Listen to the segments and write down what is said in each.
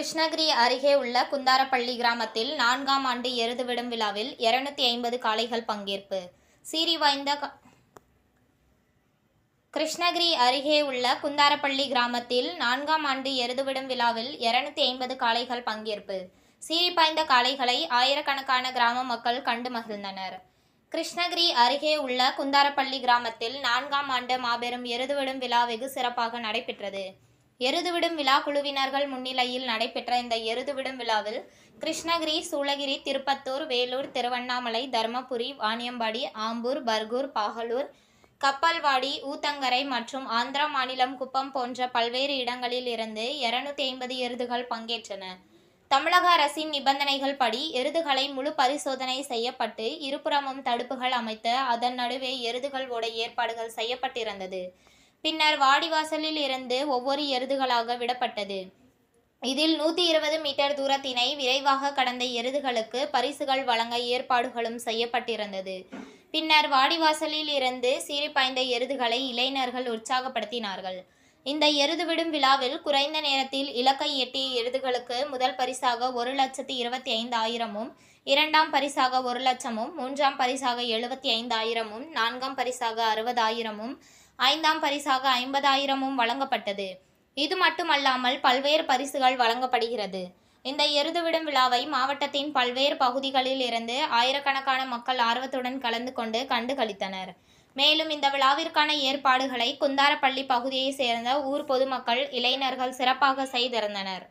கிருஷ்ணகிரி அருகே உள்ள குந்தாரப்பள்ளி கிராமத்தில் 4ஆம் ஆண்டு எருது விடும் விழாவில் 250 காளைகள் பங்கேற்பு. கிருஷ்ணகிரி அருகே உள்ள குந்தாரப்பள்ளி கிராமத்தில் 4ஆம் ஆண்டு எருது விடும் விழாவில் 250 காளைகள் பங்கேற்பு. சீறிப்பாய்ந்த காளைகளை ஆயிரக்கணக்கான கிராம மக்கள் கண்டு மகிழ்ந்தனர். கிருஷ்ணகிரி அருகே உள்ள குந்தாரப்பள்ளி கிராமத்தில் 4ஆம் ஆண்டு மாபெரும் எருதுவிடும் விழா வெகு சிறப்பாக நடைபெற்றது. எருதுவிடும் விழா குழுவினர்கள் முன்னிலையில் நடைபெற்ற இந்த எருதுவிடும் விழாவில் கிருஷ்ணகிரி, சூளகிரி, திருப்பத்தூர், வேலூர், திருவண்ணாமலை, தருமபுரி, வாணியம்பாடி, ஆம்பூர், பர்கூர், பாகலூர், கப்பல்வாடி, ஊத்தங்கரை மற்றும் ஆந்திரா மாநிலம் குப்பம் போன்ற பல்வேறு இடங்களில் இருந்து 250 எருதுகள் பங்கேற்றன. தமிழக அரசின் நிபந்தனைகள் படி எருதுகளை முழு பரிசோதனை செய்யப்பட்டு இருபுறமும் தடுப்புகள் அமைத்து அதன் நடுவே எருதுகள் ஓட ஏற்பாடுகள் செய்யப்பட்டிருந்தது. பின்னர் வாடிவாசலில் இருந்து ஒவ்வொரு எருதுகளாக விடப்பட்டது. இதில் 120 மீட்டர் தூரத்தினை விரைவாக கடந்த எருதுகளுக்கு பரிசுகள் வழங்க ஏற்பாடுகளும் செய்யப்பட்டிருந்தது. பின்னர் வாடிவாசலில் இருந்து சீறிப்பாய்ந்த எருதுகளை இளைஞர்கள் உற்சாகப்படுத்தினார்கள். இந்த எருதுவிடும் விழாவில் குறைந்த நேரத்தில் இலக்கை எட்டிய எருதுகளுக்கு முதல் பரிசாக 1,25,000, இரண்டாம் பரிசாக 1,00,000, மூன்றாம் பரிசாக 75,000, நான்காம் பரிசாக 60,000, ஐந்தாம் பரிசாக 50,000 வழங்கப்பட்டது. இது மட்டுமல்லாமல் பல்வேறு பரிசுகள் வழங்கப்படுகிறது. இந்த எருதுவிடும் விழாவை மாவட்டத்தின் பல்வேறு பகுதிகளில் இருந்து ஆயிரக்கணக்கான மக்கள் ஆர்வத்துடன் கலந்து கொண்டு கண்டுகளித்தனர். மேலும் இந்த விழாவிற்கான ஏற்பாடுகளை குந்தாரப்பள்ளி பகுதியை சேர்ந்த ஊர் பொதுமக்கள், இளைஞர்கள் சிறப்பாக செய்திருந்தனர்.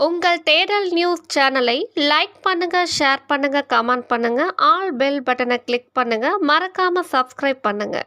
உங்கள் தேடல் நியூஸ் சேனலை லைக் பண்ணுங்க, ஷேர் பண்ணுங்க, கமெண்ட் பண்ணுங்க, ஆல் பெல் பட்டனை கிளிக் பண்ணுங்க, மறக்காம சப்ஸ்கிரைப் பண்ணுங்க.